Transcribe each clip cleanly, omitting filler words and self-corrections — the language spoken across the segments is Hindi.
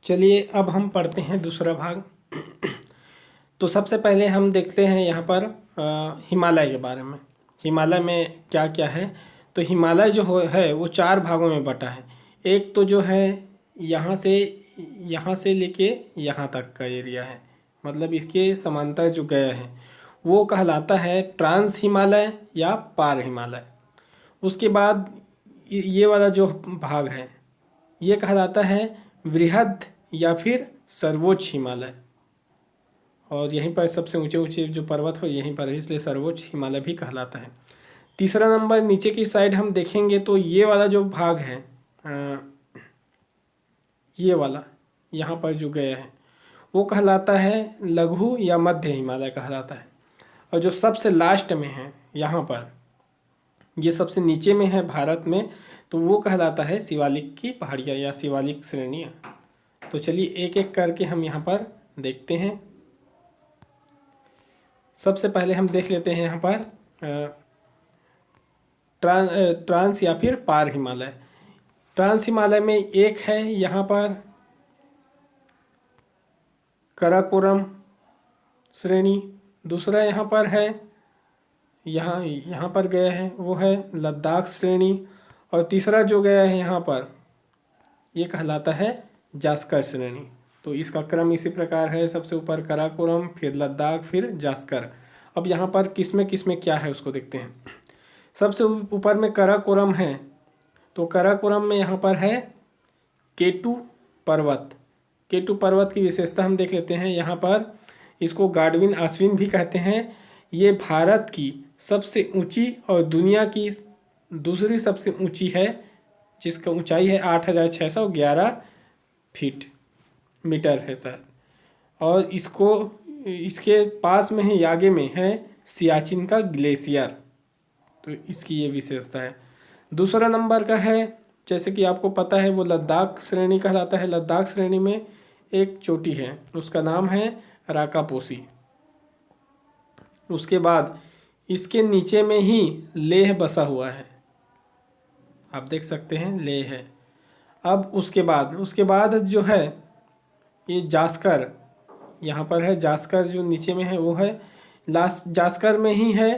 चलिए अब हम पढ़ते हैं दूसरा भाग। तो सबसे पहले हम देखते हैं यहाँ पर हिमालय के बारे में। हिमालय में क्या क्या है। तो हिमालय जो है वो 4 भागों में बटा है। एक तो जो है यहाँ से लेके यहाँ तक का एरिया है, मतलब इसके समांतर जो गया है वो कहलाता है ट्रांस हिमालय या पार हिमालय। उसके बाद ये वाला जो भाग है ये कहलाता है वृहद या फिर सर्वोच्च हिमालय, और यहीं पर सबसे ऊंचे ऊंचे जो पर्वत हो यहीं पर है, इसलिए सर्वोच्च हिमालय भी कहलाता है। तीसरा नंबर नीचे की साइड हम देखेंगे तो ये वाला जो भाग है ये वाला यहाँ पर जो गया है वो कहलाता है लघु या मध्य हिमालय कहलाता है। और जो सबसे लास्ट में है यहाँ पर, ये सबसे नीचे में है भारत में, तो वो कहलाता है शिवालिक की पहाड़ियाँ या शिवालिक श्रेणियाँ। तो चलिए एक एक करके हम यहाँ पर देखते हैं। सबसे पहले हम देख लेते हैं यहाँ पर ट्रांस या फिर पार हिमालय। ट्रांस हिमालय में एक है यहाँ पर काराकोरम श्रेणी, दूसरा यहाँ पर है यहाँ पर गया है वो है लद्दाख श्रेणी, और तीसरा जो गया है यहाँ पर ये कहलाता है जास्कर श्रेणी। तो इसका क्रम इसी प्रकार है, सबसे ऊपर काराकोरम, फिर लद्दाख, फिर जास्कर। अब यहाँ पर किसमें क्या है उसको देखते हैं। सबसे ऊपर में काराकोरम है, तो काराकोरम में यहाँ पर है केटू पर्वत। केटू पर्वत की विशेषता हम देख लेते हैं। यहाँ पर इसको गाडविन आश्विन भी कहते हैं। ये भारत की सबसे ऊंची और दुनिया की दूसरी सबसे ऊंची है, जिसका ऊंचाई है 8,611 फीट मीटर है सर। और इसके पास में ही आगे में है सियाचिन का ग्लेशियर, तो इसकी ये विशेषता है। दूसरा नंबर का है, जैसे कि आपको पता है, वो लद्दाख श्रेणी कहलाता है। लद्दाख श्रेणी में एक चोटी है, उसका नाम है राकापोसी। उसके बाद इसके नीचे में ही लेह बसा हुआ है, आप देख सकते हैं लेह है। अब उसके बाद जो है ये जास्कर, यहाँ पर है जास्कर जो नीचे में है वो है जास्कर में ही है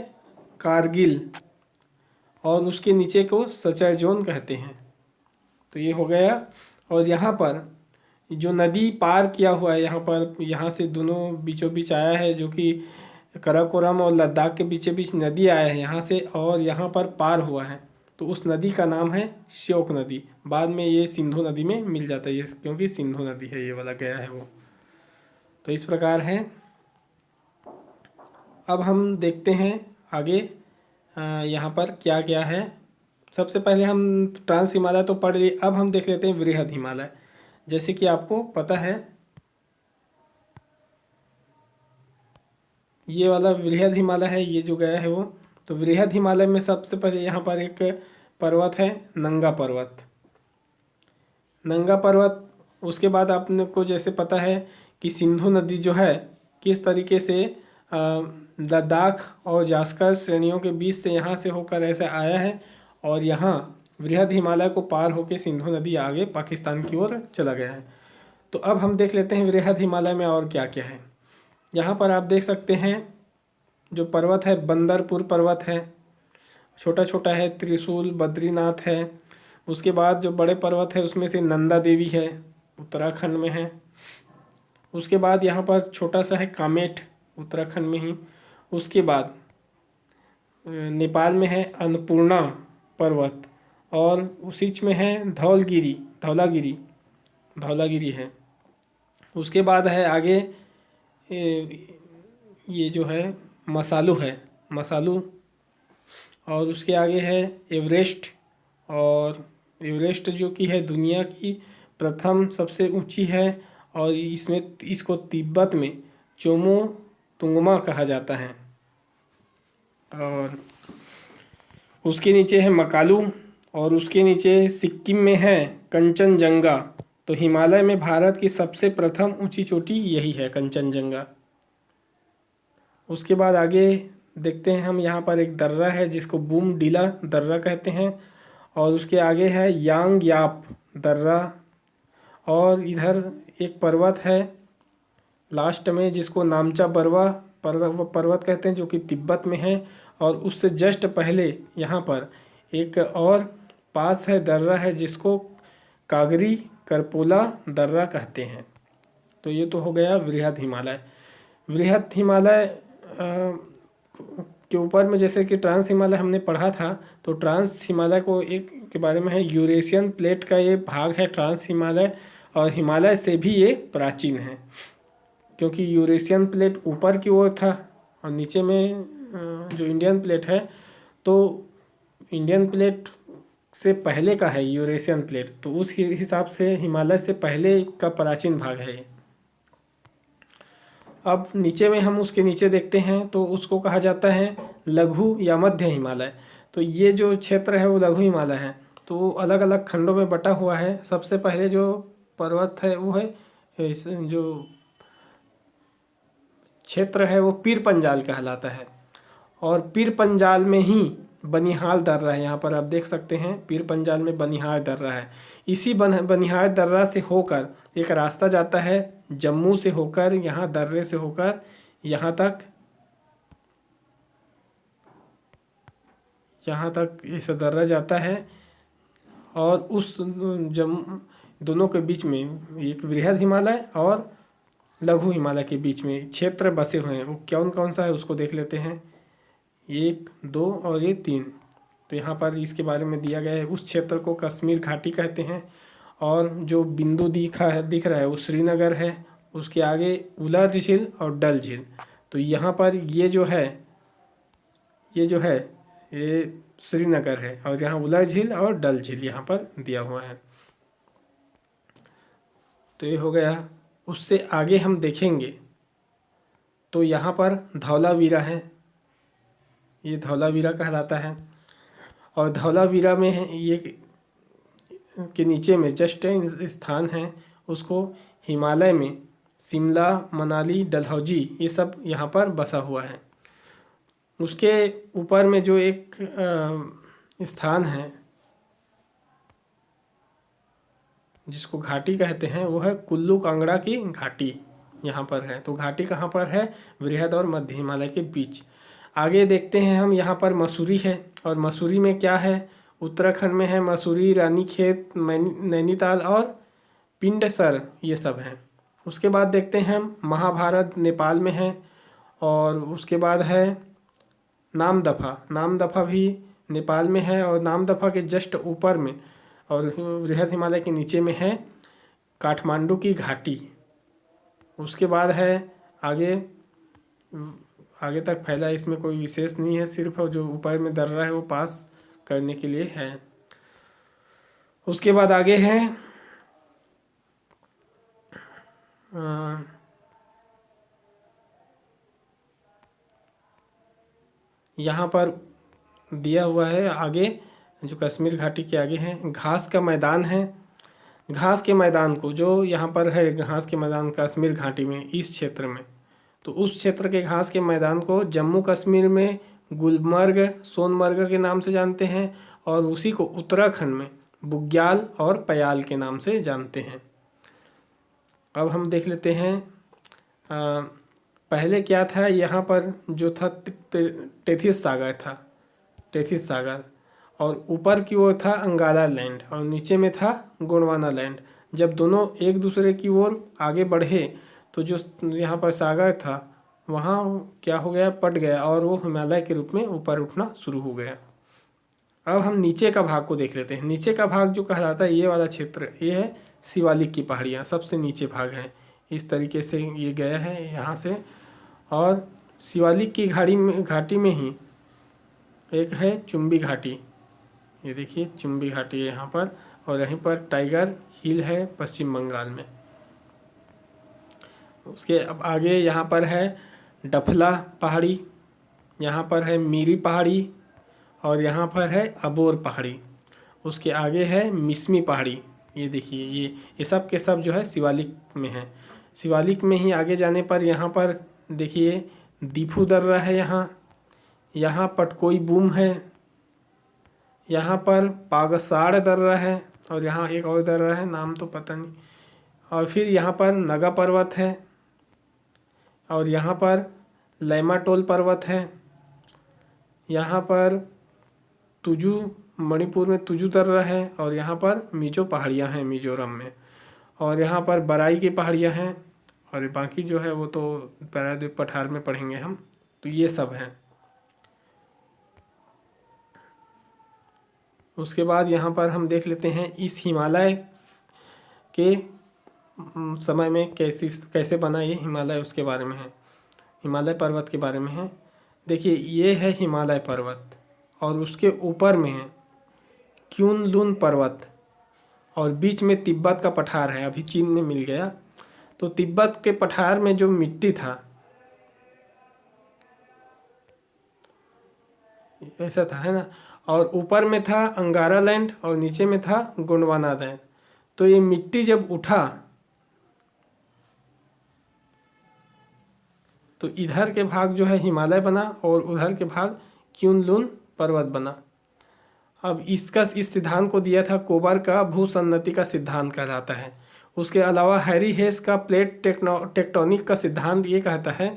कारगिल, और उसके नीचे को सचर जोन कहते हैं। तो ये हो गया। और यहाँ पर जो नदी पार किया हुआ है यहाँ पर, यहाँ से दोनों बीचों बीच आया है, जो कि काराकोरम और लद्दाख के बीचों बीच नदी आया है यहाँ से, और यहाँ पर पार हुआ है, तो उस नदी का नाम है श्योक नदी। बाद में ये सिंधु नदी में मिल जाता है ये, क्योंकि सिंधु नदी है ये वाला गया है वो। तो इस प्रकार है। अब हम देखते हैं आगे यहाँ पर क्या क्या है। सबसे पहले हम ट्रांस हिमालय तो पढ़ लिए, अब हम देख लेते हैं वृहद हिमालय। जैसे कि आपको पता है ये वाला वृहद हिमालय है, ये जो गया है वो। तो वृहद हिमालय में सबसे पहले यहाँ पर एक पर्वत है नंगा पर्वत। नंगा पर्वत, उसके बाद आपने को जैसे पता है कि सिंधु नदी जो है किस तरीके से लद्दाख और जास्कर श्रेणियों के बीच से यहाँ से होकर ऐसे आया है, और यहाँ वृहद हिमालय को पार होकर सिंधु नदी आगे पाकिस्तान की ओर चला गया है। तो अब हम देख लेते हैं वृहद हिमालय में और क्या क्या है। यहाँ पर आप देख सकते हैं जो पर्वत है बंदरपुर पर्वत है, छोटा छोटा है, त्रिशूल, बद्रीनाथ है। उसके बाद जो बड़े पर्वत है उसमें से नंदा देवी है, उत्तराखंड में है। उसके बाद यहाँ पर छोटा सा है कामेट, उत्तराखंड में ही। उसके बाद नेपाल में है अन्नपूर्णा पर्वत, और उसी में है धौलागिरी है। उसके बाद है आगे ये जो है मसालू, और उसके आगे है एवरेस्ट। और एवरेस्ट जो कि है दुनिया की प्रथम सबसे ऊंची है, और इसको तिब्बत में चोमो तुंगमा कहा जाता है। और उसके नीचे है मकालू, और उसके नीचे सिक्किम में है कंचनजंगा। तो हिमालय में भारत की सबसे प्रथम ऊंची चोटी यही है, कंचनजंगा। उसके बाद आगे देखते हैं हम, यहाँ पर एक दर्रा है जिसको बूमडीला दर्रा कहते हैं, और उसके आगे है यांग याप दर्रा, और इधर एक पर्वत है लास्ट में जिसको नामचा बरवा पर्वत कहते हैं, जो कि तिब्बत में है। और उससे जस्ट पहले यहाँ पर एक और पास है दर्रा है जिसको कागरी करपोला दर्रा कहते हैं। तो ये तो हो गया वृहद हिमालय। वृहद हिमालय के ऊपर में जैसे कि ट्रांस हिमालय हमने पढ़ा था, तो ट्रांस हिमालय को एक के बारे में है, यूरेशियन प्लेट का ये भाग है ट्रांस हिमालय, और हिमालय से भी ये प्राचीन है क्योंकि यूरेशियन प्लेट ऊपर की ओर था और नीचे में जो इंडियन प्लेट है, तो इंडियन प्लेट से पहले का है यूरेशियन प्लेट, तो उस हिसाब से हिमालय से पहले का प्राचीन भाग है ये। अब नीचे में हम उसके नीचे देखते हैं तो उसको कहा जाता है लघु या मध्य हिमालय। तो ये जो क्षेत्र है वो लघु हिमालय है, तो अलग अलग खंडों में बटा हुआ है। सबसे पहले जो पर्वत है वो है जो क्षेत्र है वो पीर पंजाल कहलाता है, और पीर पंजाल में ही बनिहाल दर्रा है। यहाँ पर आप देख सकते हैं पीर पंजाल में बनिहाल दर्रा है। इसी बनिहाल दर्रा से होकर एक रास्ता जाता है जम्मू से होकर, यहाँ दर्रे से होकर यहाँ तक ऐसा दर्रा जाता है। और उस दोनों के बीच में एक वृहद हिमालय और लघु हिमालय के बीच में क्षेत्र बसे हुए हैं। वो कौन कौन सा है उसको देख लेते हैं, 1, 2 और ये 3। तो यहाँ पर इसके बारे में दिया गया है। उस क्षेत्र को कश्मीर घाटी कहते हैं, और जो बिंदु दिख रहा है वो श्रीनगर है। उसके आगे उलर झील और डल झील। तो यहाँ पर ये जो है ये श्रीनगर है, और यहाँ उलर झील और डल झील यहाँ पर दिया हुआ है। तो ये हो गया। उससे आगे हम देखेंगे तो यहाँ पर धौलावीरा है, ये धौलावीरा कहलाता है। और धौलावीरा में ये के नीचे में जस्ट स्थान है, उसको हिमालय में शिमला, मनाली, डलहौजी ये सब यहाँ पर बसा हुआ है। उसके ऊपर में जो एक स्थान है जिसको घाटी कहते हैं वो है कुल्लू कांगड़ा की घाटी, यहाँ पर है। तो घाटी कहाँ पर है, वृहद और मध्य हिमालय के बीच। आगे देखते हैं हम, यहाँ पर मसूरी है, और मसूरी में क्या है, उत्तराखंड में है मसूरी, रानीखेत, नैनीताल और पिंडसर, ये सब हैं। उसके बाद देखते हैं हम महाभारत नेपाल में है, और उसके बाद है नामदफा भी नेपाल में है, और नामदफा के जस्ट ऊपर में और वृहद हिमालय के नीचे में है काठमांडू की घाटी। उसके बाद है आगे तक फैला, इसमें कोई विशेष नहीं है, सिर्फ जो ऊपर में दर्रा है वो पास करने के लिए है। उसके बाद आगे है यहाँ पर दिया हुआ है आगे, जो कश्मीर घाटी के आगे है, घास का मैदान है। घास के मैदान को जो यहाँ पर है, घास के मैदान कश्मीर घाटी में इस क्षेत्र में, तो उस क्षेत्र के घास के मैदान को जम्मू कश्मीर में गुलमर्ग, सोनमर्ग के नाम से जानते हैं, और उसी को उत्तराखंड में बुग्याल और पयाल के नाम से जानते हैं। अब हम देख लेते हैं पहले क्या था। यहाँ पर जो था टेथिस सागर, और ऊपर की ओर था अंगाला लैंड, और नीचे में था गोंडवाना लैंड। जब दोनों एक दूसरे की ओर आगे बढ़े तो जो यहाँ पर सागर था वहाँ क्या हो गया, पट गया, और वो हिमालय के रूप में ऊपर उठना शुरू हो गया। अब हम नीचे का भाग को देख लेते हैं। नीचे का भाग जो कहलाता है, ये वाला क्षेत्र, ये है शिवालिक की पहाड़ियाँ, सबसे नीचे भाग है। इस तरीके से ये गया है यहाँ से, और शिवालिक की घाटी में ही एक है चुम्बी घाटी। ये देखिए चुम्बी घाटी है यहाँ पर, और यहीं पर टाइगर हिल है पश्चिम बंगाल में। उसके अब आगे यहाँ पर है डफला पहाड़ी, यहाँ पर है मीरी पहाड़ी, और यहाँ पर है अबोर पहाड़ी। उसके आगे है मिसमी पहाड़ी। ये देखिए ये सब के सब जो है शिवालिक में है। शिवालिक में ही आगे जाने पर यहाँ पर देखिए दीफू दर्रा है, यहाँ पटकोई बूम है, यहाँ पर पागसाड़ दर्रा है, और यहाँ एक और दर्रा है, नाम तो पता नहीं, और फिर यहाँ पर नगा पर्वत है, और यहाँ पर लैमाटोल पर्वत है, यहाँ पर तुजू, मणिपुर में तुजू दर्रा है, और यहाँ पर मिजो पहाड़ियाँ हैं मिजोरम में, और यहाँ पर बराई की पहाड़ियाँ हैं, और बाकी जो है वो तो प्रायद्वीप पठार में पढ़ेंगे हम। तो ये सब हैं। उसके बाद यहाँ पर हम देख लेते हैं इस हिमालय के समय में कैसे बना ये हिमालय, उसके बारे में है, हिमालय पर्वत के बारे में है। देखिए ये है हिमालय पर्वत, और उसके ऊपर में है क्यूनलुन पर्वत, और बीच में तिब्बत का पठार है, अभी चीन में मिल गया। तो तिब्बत के पठार में जो मिट्टी था ऐसा था, है ना, और ऊपर में था अंगारा लैंड और नीचे में था गोंडवाना लैंड। तो ये मिट्टी जब उठा तो इधर के भाग जो है हिमालय बना, और उधर के भाग क्यूनलुन पर्वत बना। अब इसका इस सिद्धांत को दिया था कोबर का भूसन्नति का सिद्धांत कहलाता है। उसके अलावा हैरी हेस का प्लेट टेक्टोनिक का सिद्धांत ये कहता है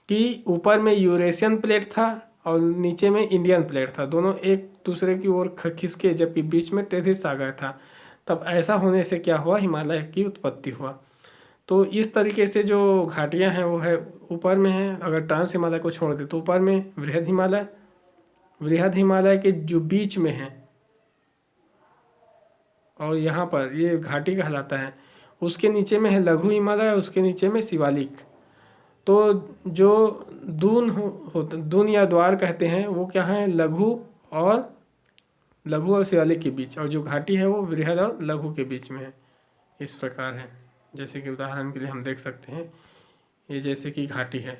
कि ऊपर में यूरेशियन प्लेट था और नीचे में इंडियन प्लेट था, दोनों एक दूसरे की ओर खिसके, जबकि बीच में टेथिस सागर था। तब ऐसा होने से क्या हुआ, हिमालय की उत्पत्ति हुआ। तो इस तरीके से जो घाटियां हैं वो है ऊपर में है। अगर ट्रांस हिमालय को छोड़ दे तो ऊपर में वृहद हिमालय के जो बीच में है, और यहाँ पर ये घाटी कहलाता है। उसके नीचे में है लघु हिमालय, उसके नीचे में शिवालिक। तो जो दून या द्वार कहते हैं वो क्या है, लघु और शिवालिक के बीच, और जो घाटी है वो वृहद और लघु के बीच में है। इस प्रकार है, जैसे कि उदाहरण के लिए हम देख सकते हैं, ये जैसे कि घाटी है,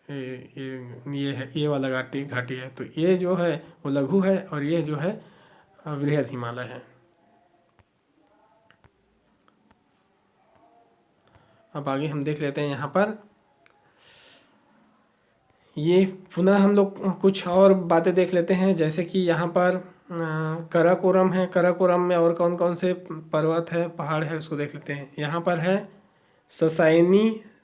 ये है, ये वाला घाटी है, तो ये जो है वो लघु है, और ये जो है वृहद हिमालय है। अब आगे हम देख लेते हैं यहाँ पर, ये पुनः हम लोग कुछ और बातें देख लेते हैं। जैसे कि यहाँ पर कराकोरम है, कराकोरम में और कौन कौन से पर्वत है, पहाड़ है, उसको देख लेते हैं। यहाँ पर है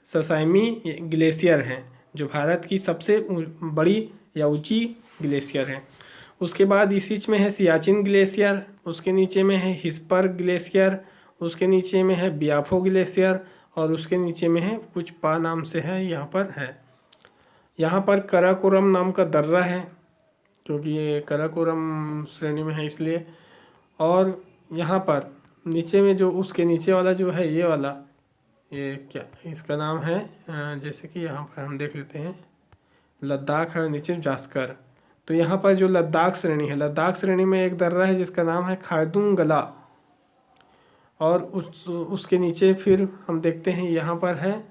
ससाइमी ग्लेशियर है, जो भारत की सबसे बड़ी या ऊंची ग्लेशियर है। उसके बाद इसी में है सियाचिन ग्लेशियर, उसके नीचे में है हिस्पर ग्लेशियर, उसके नीचे में है बियाफो ग्लेशियर, और उसके नीचे में है कुछ पा नाम से है, यहाँ पर है। यहाँ पर कराकोरम नाम का दर्रा है, क्योंकि ये कराकोरम श्रेणी में है इसलिए। और यहाँ पर नीचे में जो उसके नीचे वाला जो है ये वाला, ये क्या इसका नाम है, जैसे कि यहाँ पर हम देख लेते हैं लद्दाख है, नीचे जास्कर। तो यहाँ पर जो लद्दाख श्रेणी है, लद्दाख श्रेणी में एक दर्रा है जिसका नाम है खारदुंगला, और उसके नीचे फिर हम देखते हैं यहाँ पर है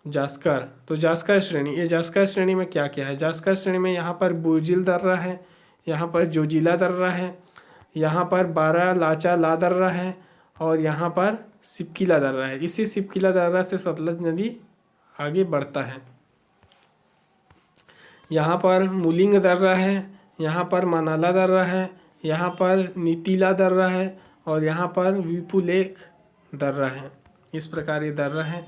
जास्कर। तो जास्कर श्रेणी, ये जास्कर श्रेणी में क्या क्या है, जास्कर श्रेणी में यहाँ पर बुर्जिल दर्रा है, यहाँ पर जोजिला दर्रा है, यहाँ पर बारा लाचा ला दर्रा है, और यहाँ पर सिपकिला दर्रा है। इसी सिपकिला दर्रा से सतलज नदी आगे बढ़ता है। यहाँ पर मुलिंग दर्रा है, यहाँ पर मनाला दर्रा है, यहाँ पर नीतीला दर्रा है, और यहाँ पर विपुलेख दर्रा है। इस प्रकार ये दर्रा है।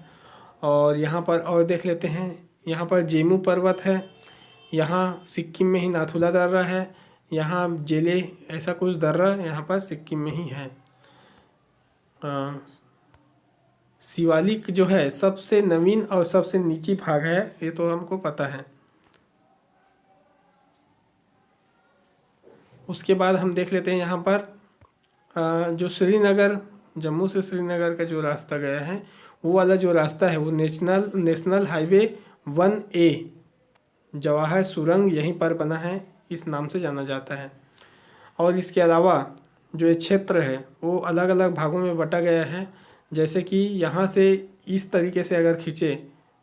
और यहाँ पर और देख लेते हैं, यहाँ पर जेमू पर्वत है, यहाँ सिक्किम में ही नाथुला दर्रा है, यहाँ जेले ऐसा कुछ दर्रा यहाँ पर सिक्किम में ही है। शिवालिक जो है सबसे नवीन और सबसे नीची भाग है, ये तो हमको पता है। उसके बाद हम देख लेते हैं यहाँ पर जो श्रीनगर, जम्मू से श्रीनगर का जो रास्ता गया है, वो वाला जो रास्ता है वो नेशनल हाईवे 1A जवाहर सुरंग यहीं पर बना है, इस नाम से जाना जाता है। और इसके अलावा जो ये क्षेत्र है वो अलग अलग भागों में बटा गया है। जैसे कि यहाँ से इस तरीके से अगर खींचे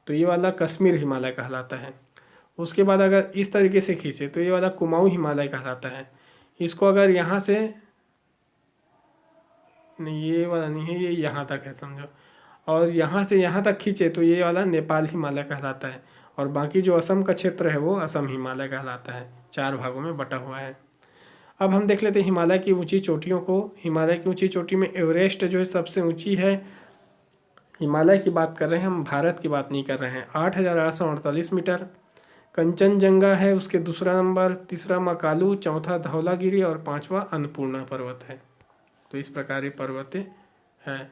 तो ये वाला कश्मीर हिमालय कहलाता है। उसके बाद अगर इस तरीके से खींचे तो ये वाला कुमाऊं हिमालय कहलाता है। इसको अगर यहाँ से, नहीं ये वाला नहीं है, ये यहाँ तक है समझो, और यहाँ से यहाँ तक खींचे तो ये वाला नेपाल हिमालय कहलाता है। और बाकी जो असम का क्षेत्र है वो असम हिमालय कहलाता है। 4 भागों में बटा हुआ है। अब हम देख लेते हैं हिमालय की ऊंची चोटियों को। हिमालय की ऊंची चोटी में एवरेस्ट जो है सबसे ऊंची है। हिमालय की बात कर रहे हैं हम, भारत की बात नहीं कर रहे हैं। 8,848 मीटर। कंचनजंगा है उसके दूसरा नंबर, तीसरा मकालू, चौथा धौलागिरी और पांचवा अन्नपूर्णा पर्वत है। तो इस प्रकार ये पर्वतें हैं।